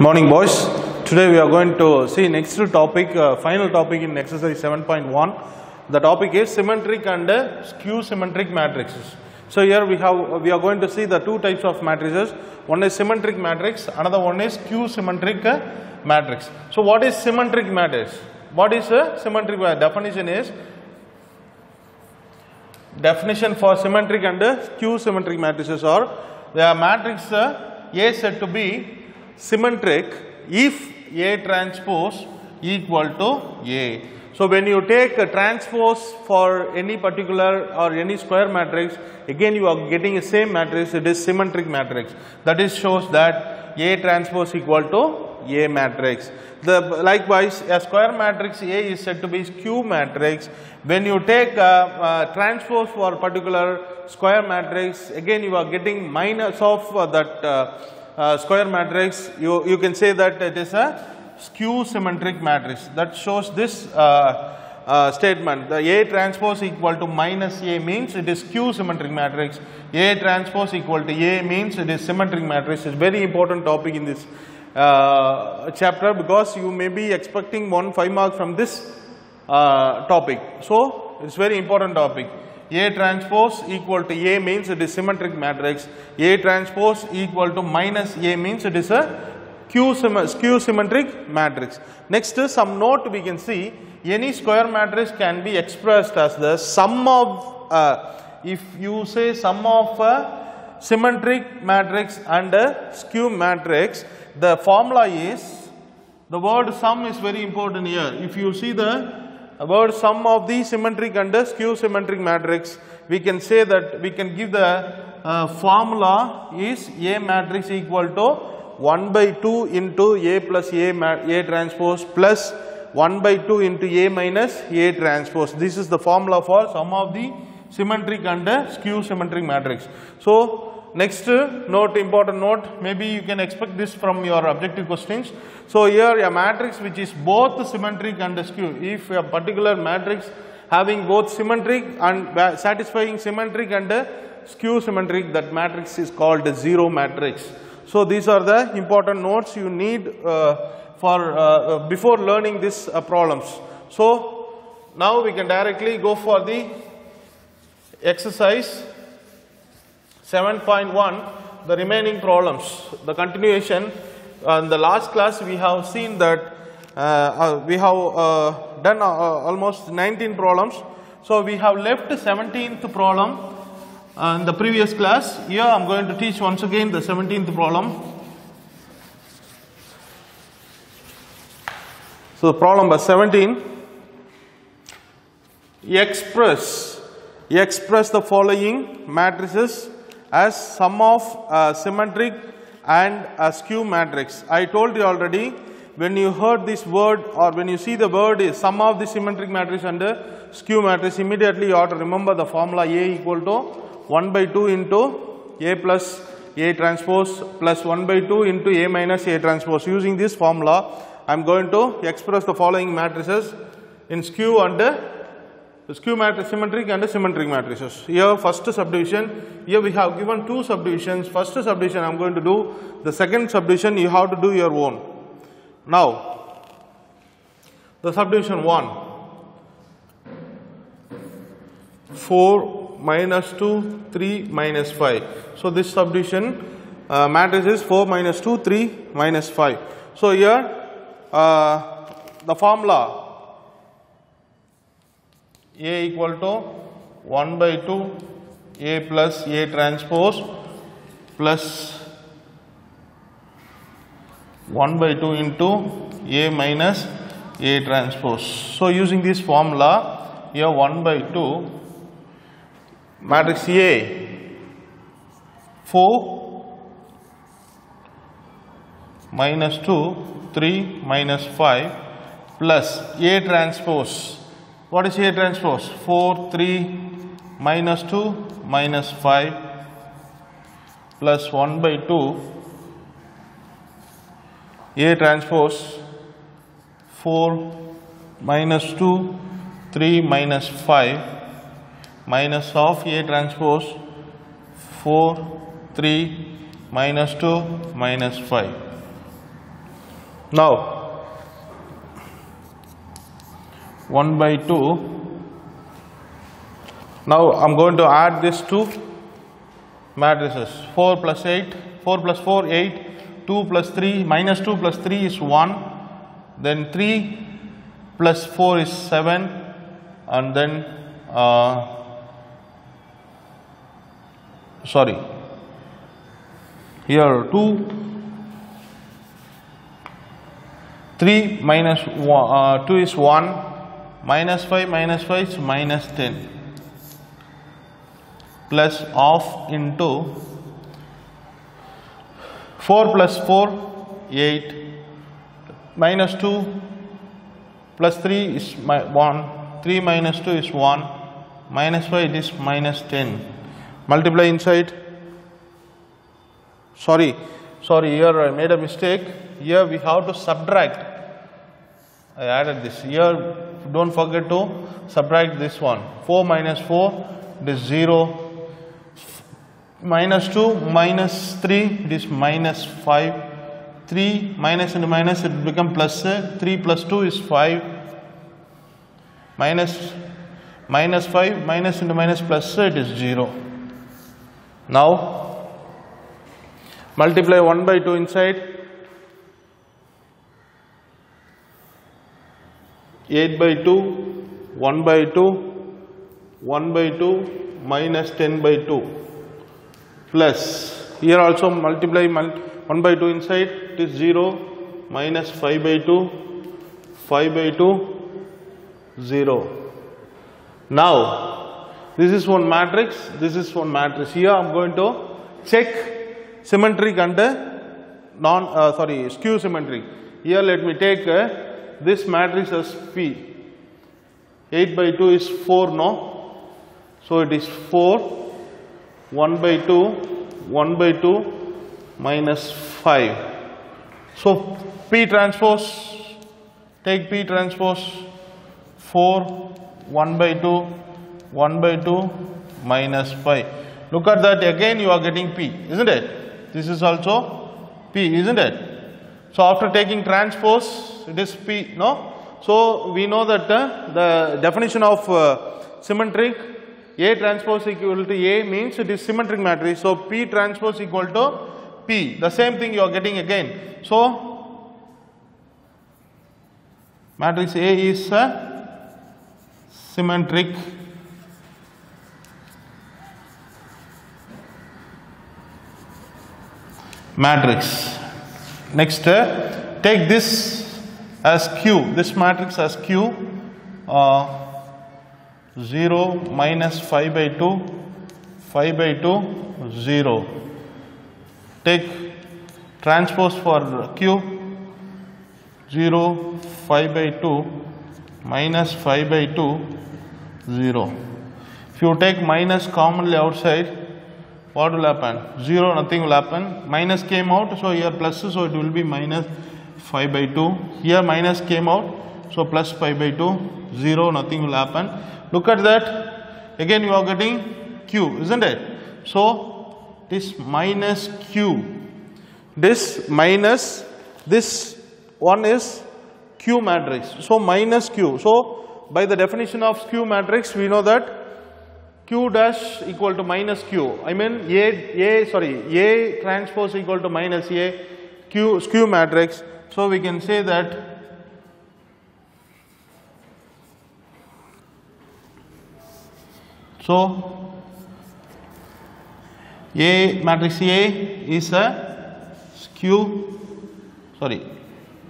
Morning boys. Today we are going to see next topic, final topic in exercise 7.1. The topic is symmetric and skew symmetric matrices. So here we are going to see the two types of matrices. One is symmetric matrix, another one is skew symmetric matrix. So what is symmetric matrix? What is a symmetric matrix? Definition for symmetric and skew symmetric matrices are the matrix A said to be symmetric if A transpose equal to A. So when you take a transpose for any particular or any square matrix, again you are getting the same matrix, it is symmetric matrix. That is shows that A transpose equal to A matrix. Likewise, a square matrix A is said to be skew matrix. When you take a transpose for a particular square matrix, again you are getting minus of that square matrix. You can say that it is a skew symmetric matrix. That shows this statement. The A transpose equal to minus A means it is skew symmetric matrix. A transpose equal to A means it is symmetric matrix. It's very important topic in this chapter because you may be expecting 5 marks from this topic. So it's very important topic. A transpose equal to A means it is symmetric matrix. A transpose equal to minus A means it is a skew symmetric matrix. Next, some note we can see any square matrix can be expressed as the sum of if you say sum of a symmetric matrix and a skew matrix, the formula is, the word sum is very important here. If you see the word sum of the symmetric and the skew symmetric matrix, we can say that we can give the formula is A matrix equal to 1 by 2 into A plus A transpose plus 1 by 2 into A minus A transpose. This is the formula for sum of the symmetric and the skew symmetric matrix. So next note, important note, maybe you can expect this from your objective questions. So here a matrix which is both symmetric and skew, if a particular matrix having both symmetric and satisfying symmetric and skew symmetric, that matrix is called a zero matrix. So these are the important notes you need for before learning these problems. So now we can directly go for the exercise 7.1, the remaining problems, the continuation. In the last class we have seen that we have done almost 19 problems. So we have left 17th problem in the previous class. Here I am going to teach once again the 17th problem. So problem number 17, express the following matrices as sum of symmetric and a skew matrix. I told you already, when you heard this word or when you see the word is sum of the symmetric matrix and skew matrix, immediately you have to remember the formula A equal to 1 by 2 into A plus A transpose plus 1 by 2 into A minus A transpose. Using this formula, I am going to express the following matrices in skew and skew matrix, symmetric and symmetric matrices. Here first subdivision, here we have given two subdivisions. First subdivision I am going to do, the second subdivision you have to do your own. Now, the subdivision 1, 4 minus 2, 3 minus 5. So this subdivision matrix is 4 minus 2, 3 minus 5. So here the formula A equal to 1 by 2 A plus A transpose plus 1 by 2 into A minus A transpose. So using this formula, here 1 by 2 matrix A 4 minus 2 3 minus 5 plus A transpose. What is A transpose? 4, 3, minus 2, minus 5, plus 1 by 2, A transpose, 4, minus 2, 3, minus 5, minus of A transpose, 4, 3, minus 2, minus 5. Now 1 by 2. Now I am going to add these two matrices. 4 plus 8, 4 plus 4, 8, 2 plus 3, minus 2 plus 3 is 1, then 3 plus 4 is 7, and then sorry, here 2, 3 minus 2 is 1, minus 5 is minus 10, plus half into 4 plus 4, 8, minus 2 plus 3 is 1, 3 minus 2 is 1, minus 5 it is minus 10. Multiply inside. Sorry, here I made a mistake. Here we have to subtract. I added this. Here don't forget to subtract this one. 4 minus 4, it is 0. Minus 2 minus 3, it is minus 5. 3 minus into minus, it will become plus. 3 plus 2 is 5. Minus 5 minus into minus plus, it is 0. Now multiply 1 by 2 inside. 8 by 2, 1 by 2, 1 by 2 minus 10 by 2, plus here also multiply 1 by 2 inside, it is 0, minus 5 by 2, 5 by 2, 0. Now this is one matrix, this is one matrix. Here I am going to check symmetric and skew symmetric. Here let me take this matrix as P. 8 by 2 is 4, no? So it is 4, 1 by 2, 1 by 2 minus 5. So P transpose, take P transpose 4, 1 by 2, 1 by 2 minus 5. Look at that, again you are getting P, isn't it? This is also P, isn't it? So after taking transpose, it is P, no? So we know that the definition of symmetric, A transpose equal to A means it is symmetric matrix. So P transpose equal to P. The same thing you are getting again. So matrix A is a symmetric matrix. Next, take this as Q, this matrix as Q, 0, minus 5 by 2, 5 by 2, 0. Take transpose for Q, 0, 5 by 2, minus 5 by 2, 0. If you take minus commonly outside, what will happen? 0, nothing will happen. Minus came out, so here plus, so it will be minus 5 by 2. Here minus came out, so plus 5 by 2, 0, nothing will happen. Look at that. Again you are getting Q, isn't it? So this minus Q, this minus, this one is Q matrix. So minus Q. So by the definition of Q matrix, we know that Q dash equal to minus Q. I mean A transpose equal to minus A, Q matrix. So we can say that matrix A is a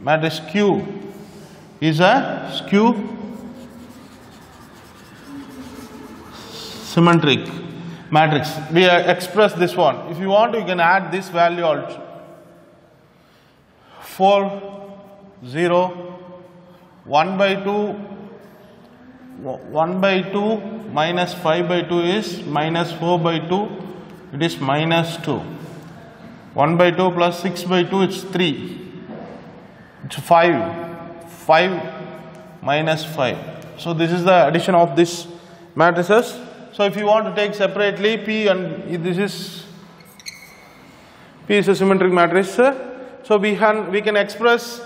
matrix Q is a skew symmetric matrix. We express this one. If you want, you can add this value also. 4, 0, 1 by 2, 1 by 2 minus 5 by 2 is minus 4 by 2, it is minus 2. 1 by 2 plus 6 by 2, it's 3. It's 5. 5 minus 5. So this is the addition of this matrices. So if you want to take separately P, and this is P is a symmetric matrix. So we can express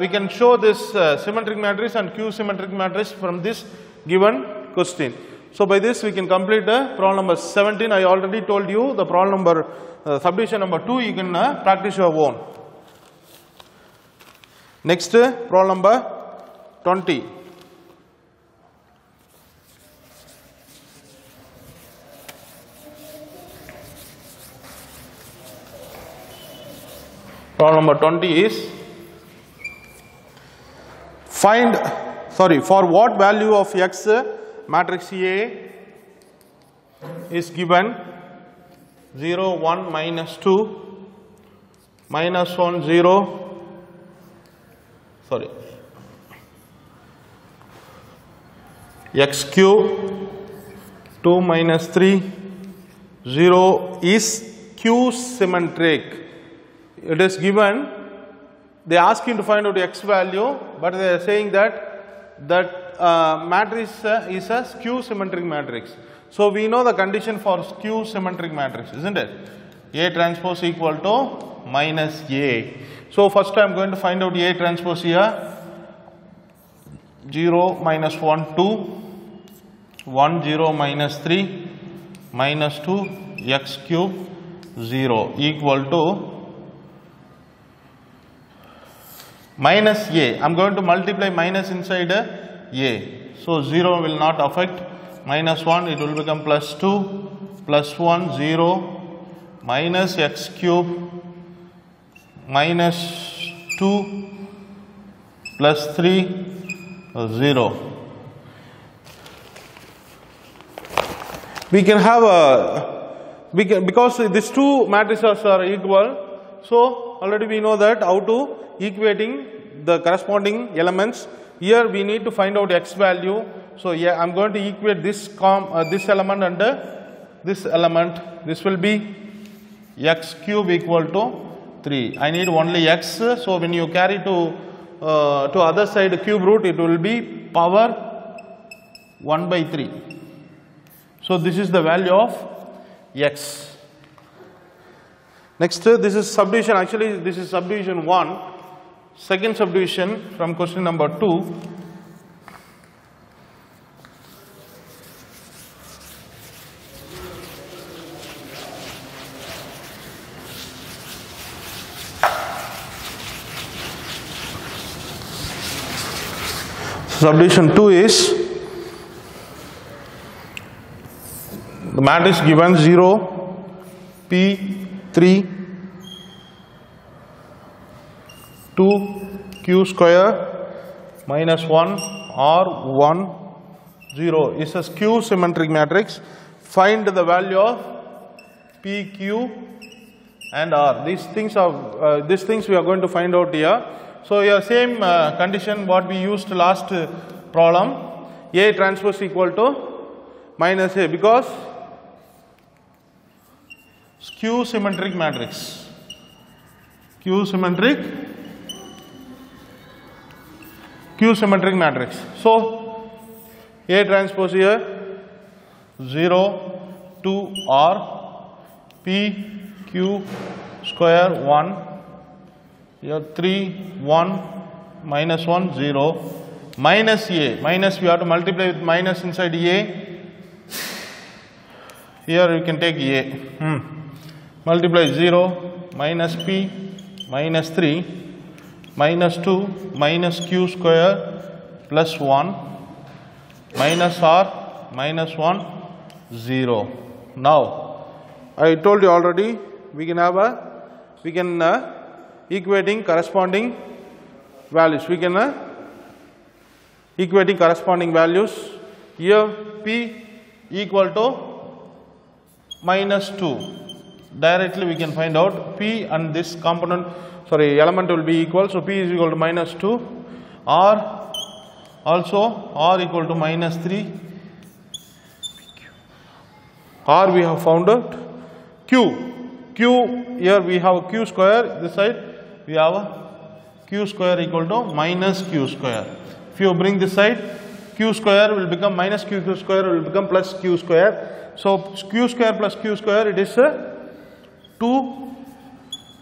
we can show this symmetric matrix and Q symmetric matrix from this given question. So by this we can complete problem number 17. I already told you the problem number subdivision number 2 you can practice your own. Next problem number 20. Problem number 20 is for what value of X matrix A is given 0, 1, minus 2, minus 1, 0, X cube 2 minus 3, 0 is Q symmetric. It is given, they ask you to find out X value, but they are saying that matrix is a skew symmetric matrix. So we know the condition for skew symmetric matrix, isn't it? A transpose equal to minus A. So first I am going to find out A transpose here. 0 minus 1 2, 1 0 minus 3 minus 2 X cube 0 equal to minus A. I am going to multiply minus inside A. So 0 will not affect. Minus 1 it will become plus 2, plus 1 0, minus X cube, minus 2, plus 3 0. We can have because these two matrices are equal, so already we know that how to equating the corresponding elements. Here we need to find out X value. So yeah, I am going to equate this element and this element. This will be X cube equal to 3. I need only X. So when you carry to other side cube root, it will be power 1 by 3. So this is the value of X. Next, this is subdivision. Actually, this is subdivision 1. Second subdivision from question number 2. Subdivision 2 is the matrix given 0, P, 3, 2, Q square, minus 1, R, 1, 0 is a skew symmetric matrix. Find the value of P, Q and R. These things we are going to find out here. So here same condition what we used last problem, A transpose equal to minus A, because skew symmetric matrix. Q symmetric matrix. So A transpose here 0, 2, R, P, Q square 1, here 3, 1, minus 1, 0, minus A. Minus we have to multiply with minus inside A. Here you can take A. Multiply 0, minus P, minus 3, minus 2, minus Q square, plus 1, minus R, minus 1, 0. Now, I told you already, we can equating corresponding values. We can equating corresponding values. Here P equal to minus 2. Directly we can find out P and this element will be equal. So P is equal to minus 2. R also R equal to minus 3. R we have found out. Q here we have Q square. This side we have Q square equal to minus Q square. If you bring this side, Q square will become minus Q square will become plus Q square. So Q square plus Q square, it is 2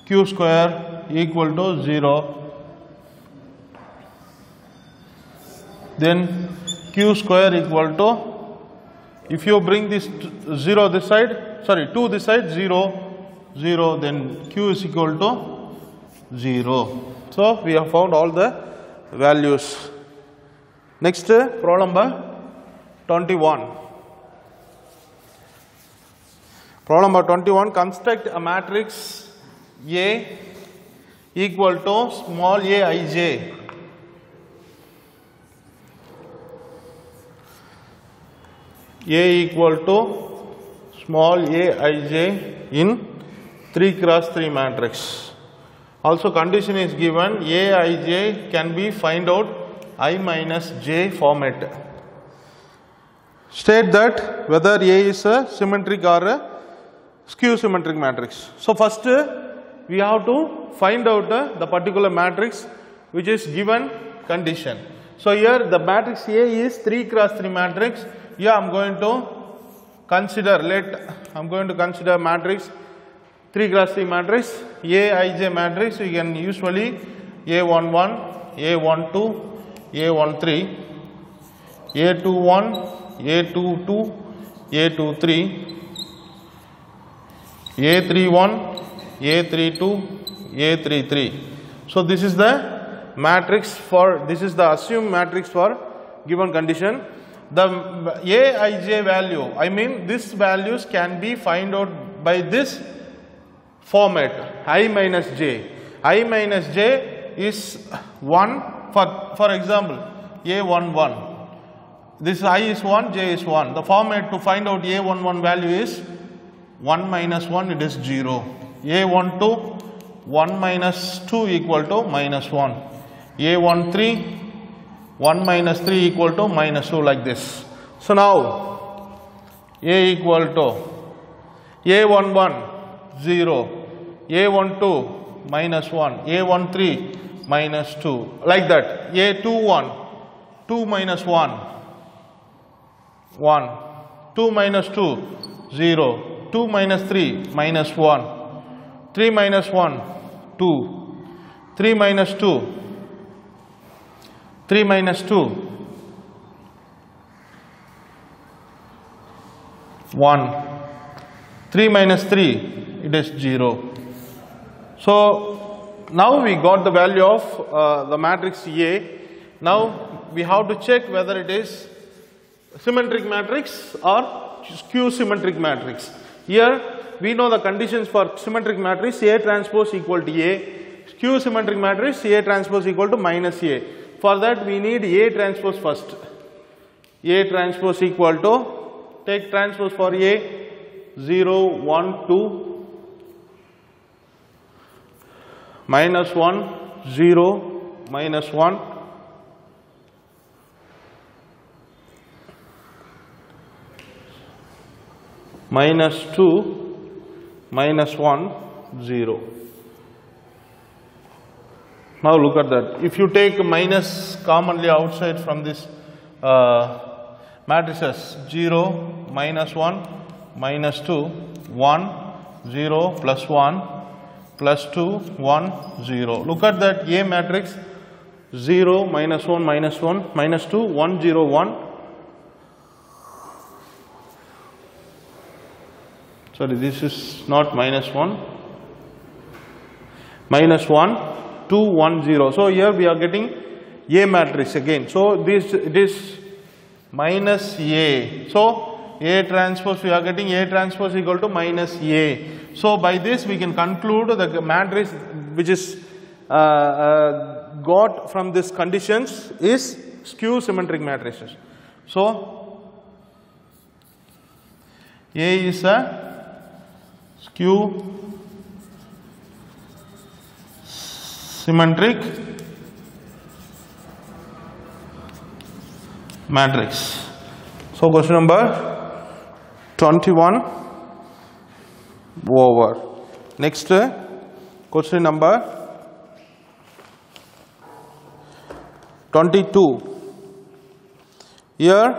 Q square equal to 0. then q square equal to, if you bring this 0 this side, sorry 2 this side, 0 0, then q is equal to 0. So we have found all the values. Next problem number 21. Problem number 21, construct a matrix A equal to small a ij. A equal to small a ij in 3 cross 3 matrix. Also condition is given, aij can be find out I minus j format. State that whether A is a symmetric or a skew symmetric matrix. So first we have to find out the particular matrix which is given condition. So here the matrix A is 3 cross 3 matrix. Here I am going to consider, matrix 3 cross 3 matrix, aij matrix. We can usually a11, a12, a13, a21, a22, a23, a31, a32, a33. So this is the matrix for, this is the assumed matrix for given condition. The aij value, I mean these values can be find out by this format, I minus j. I minus j is 1, for example a11, this I is 1, j is 1. The format to find out a11 value is 1 minus 1, it is 0. a12, 1 minus 2 equal to minus 1. a13, 1 minus 3 equal to minus 2, like this. So now a equal to a11 0, a12 minus 1, a13 minus 2, like that. a21 2 minus 1 1, 2 minus 2 0, 2 minus 3 minus 1, 3 minus 1 2, 3 minus 2 3 minus 2 1, 3 minus 3, it is 0. So now we got the value of the matrix A. Now we have to check whether it is symmetric matrix or skew symmetric matrix. Here we know the conditions for symmetric matrix, A transpose equal to A, skew symmetric matrix, A transpose equal to minus A. For that we need A transpose first. A transpose equal to, take transpose for A, 0, 1, 2, minus 1, 0, minus 1, minus 2, minus 1, 0. Now look at that. If you take minus commonly outside from this matrices, 0, minus 1, minus 2, 1, 0, plus 1, plus 2, 1, 0. Look at that A matrix, 0, minus 1, minus 1, minus 2, 1, 0, 1. Sorry, this is not minus 1, minus 1, 2, 1, 0. So here we are getting A matrix again. So this, it is minus A. So A transpose, we are getting A transpose equal to minus A. So by this we can conclude the matrix which is got from this conditions is skew symmetric matrices. So A is a skew symmetric matrix. So question number 21 over. Next question number 22. Here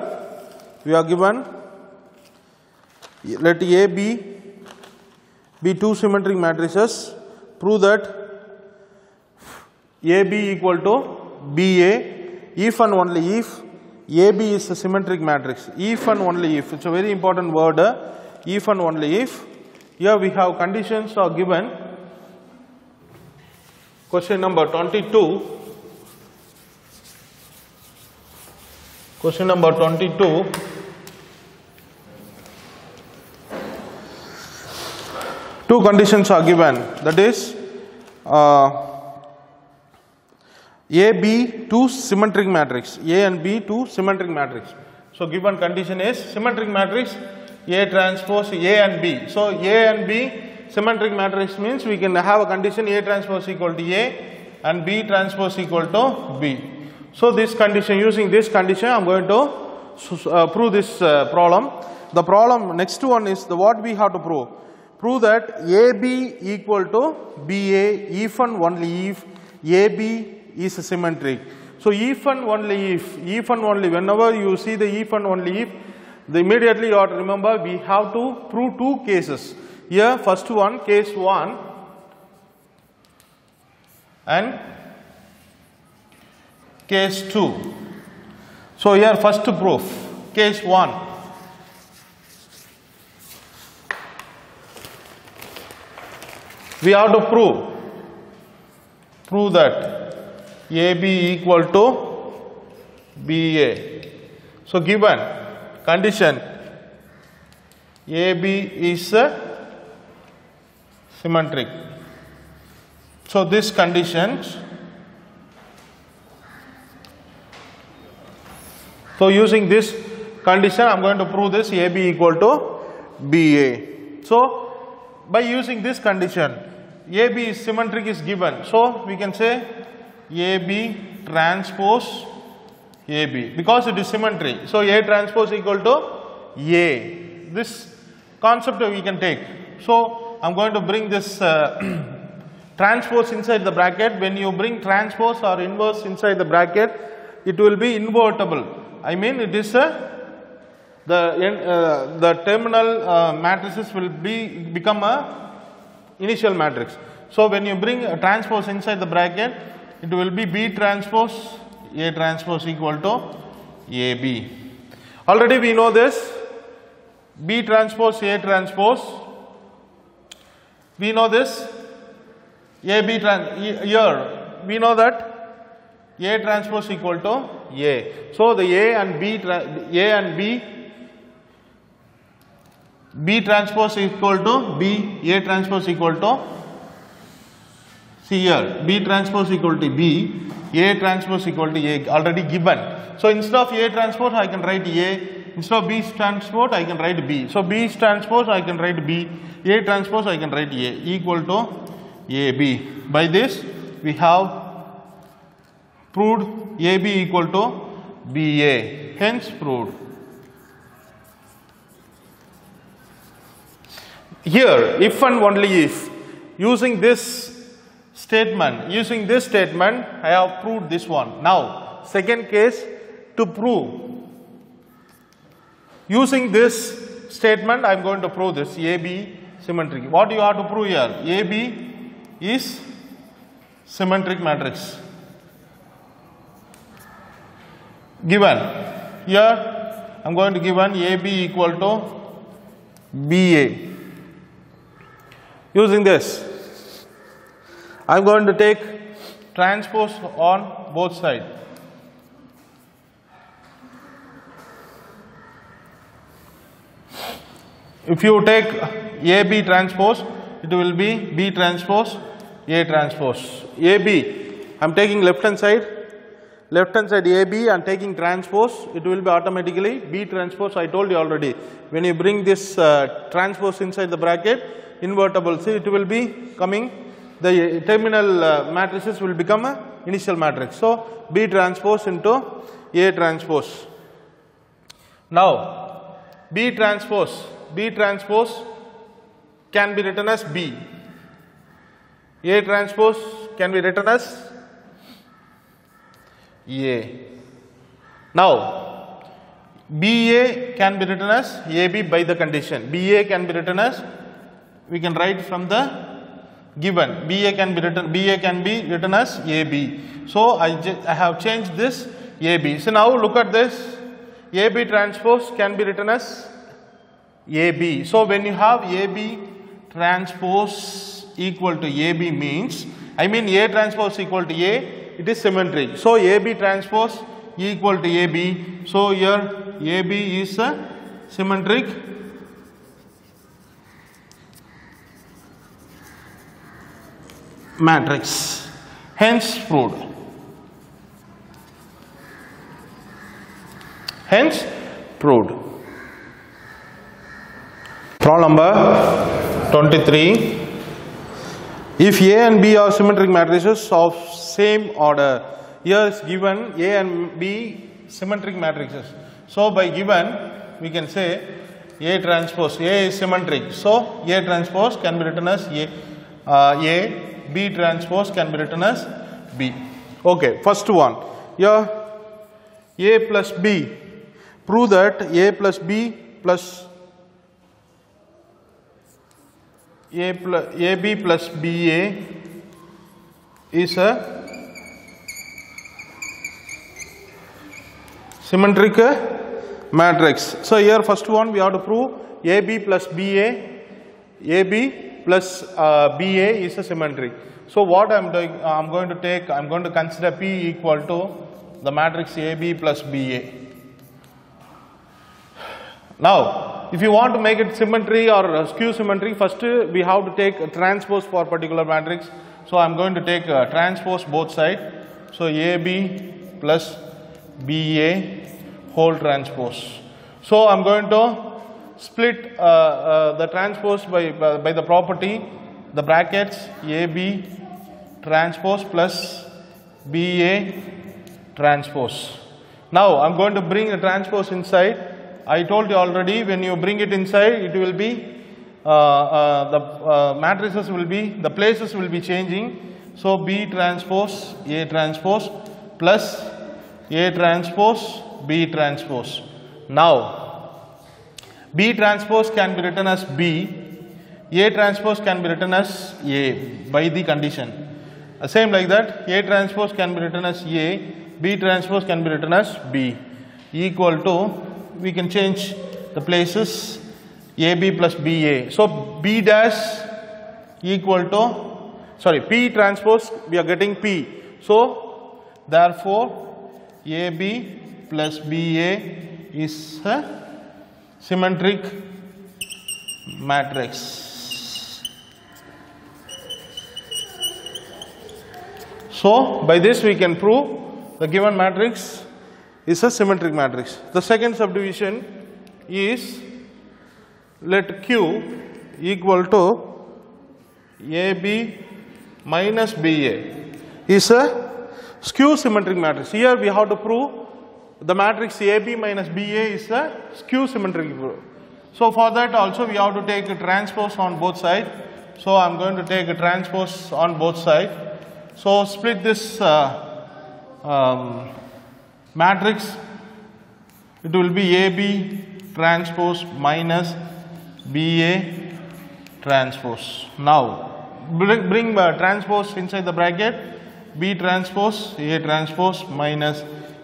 we are given, let A be two symmetric matrices. Prove that AB equal to BA if and only if AB is a symmetric matrix. If and only if. It's a very important word. If and only if. Here we have conditions are given. Question number 22. Question number 22. Two conditions are given. That is A, B to symmetric matrix. A and B to symmetric matrix. So given condition is symmetric matrix A transpose A and B. So A and B symmetric matrix means we can have a condition A transpose equal to A and B transpose equal to B. So this condition, using this condition, I am going to prove this problem. The problem, next one is the what we have to prove. Prove that AB equal to BA if and only if AB is symmetric. So if and only if and only, whenever you see the if and only if, immediately you have to remember we have to prove two cases. Here first one, case 1 and case 2. So here first proof, case 1. We have to prove that AB equal to BA. So given condition AB is symmetric. So this conditions. So using this condition, I am going to prove this AB equal to BA. So by using this condition, AB is symmetric is given. So we can say AB transpose AB because it is symmetry. So A transpose equal to A. This concept we can take. So I am going to bring this transpose inside the bracket. When you bring transpose or inverse inside the bracket, it will be invertible. I mean it is the terminal matrices will become a initial matrix. So when you bring a transpose inside the bracket, it will be B transpose A transpose equal to AB. Already we know this B transpose A transpose. We know this AB here we know that A transpose equal to A. So the A and B transpose equal to B, A transpose equal to, see here, B transpose equal to B, A transpose equal to A, already given. So instead of A transpose I can write A, instead of B transpose I can write B. So B transpose I can write B, A transpose I can write A equal to AB. By this we have proved AB equal to BA, hence proved. Here, if and only if, using this statement, I have proved this one. Now, second case, to prove, using this statement, I am going to prove this AB symmetric. What you have to prove here? AB is symmetric matrix. Given here, I am going to given AB equal to BA. Using this, I am going to take transpose on both sides. If you take AB transpose, it will be B transpose, A transpose. AB, I am taking left hand side AB, I am taking transpose, it will be automatically B transpose. I told you already, when you bring this transpose inside the bracket, invertible, see it will be coming, the terminal matrices will become a initial matrix. So B transpose into A transpose. Now B transpose can be written as B. A transpose can be written as A. Now BA can be written as AB by the condition. BA can be written as, we can write from the given, BA can be written as AB. So I have changed this AB. So now look at this. AB transpose can be written as AB. So when you have AB transpose equal to AB means, I mean A transpose equal to A, it is symmetric. So AB transpose equal to AB. So here AB is a symmetric matrix. Hence proved. Hence proved. Problem number 23. If A and B are symmetric matrices of same order, here is given A and B symmetric matrices. So by given we can say A transpose, A is symmetric. So A transpose can be written as A, B transpose can be written as B. Okay, first one. Here A plus B. Prove that A plus B plus AB plus BA is a symmetric matrix. So here first one we have to prove AB plus BA, AB plus BA is a symmetric. So what I am doing, I am going to consider P equal to the matrix AB plus BA. Now, if you want to make it symmetry or skew symmetry, first we have to take a transpose for particular matrix. So I am going to take a transpose both sides. So AB plus BA whole transpose. So I am going to split the transpose by the property, the brackets AB transpose plus BA transpose. Now I am going to bring the transpose inside. I told you already, when you bring it inside, it will be the matrices will be, the places will be changing. So B transpose A transpose plus A transpose B transpose. Now B transpose can be written as B, A transpose can be written as A by the condition. Same like that, A transpose can be written as A, B transpose can be written as B, equal to, we can change the places, AB plus BA. So B dash equal to, sorry, P transpose, we are getting P. So therefore AB plus BA is a symmetric matrix. So by this we can prove the given matrix is a symmetric matrix. The second subdivision is, let Q equal to AB minus BA is a skew symmetric matrix. Here we have to prove the matrix AB minus BA is a skew symmetric. So for that also we have to take a transpose on both sides. So I am going to take a transpose on both sides. So split this matrix, it will be AB transpose minus BA transpose. Now bring transpose inside the bracket, B transpose A transpose minus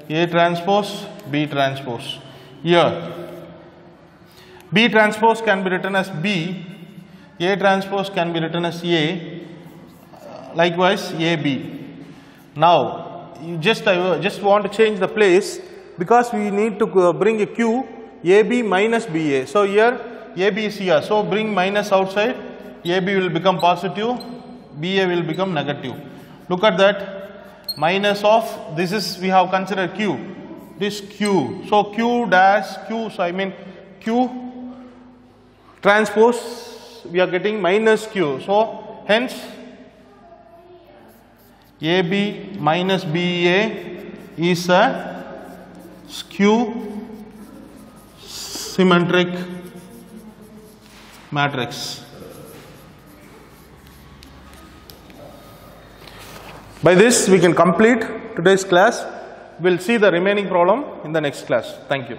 A transpose B transpose. Here B transpose can be written as B, A transpose can be written as A, likewise AB. Now I just want to change the place because we need to bring a Q AB minus BA. So here AB is here, so bring minus outside, AB will become positive, BA will become negative. Look at that, minus of, this is we have considered Q, this Q. So Q dash Q, so I mean Q transpose, we are getting minus Q. So hence AB minus BA is a skew symmetric matrix. By this we can complete today's class. We will see the remaining problem in the next class. Thank you.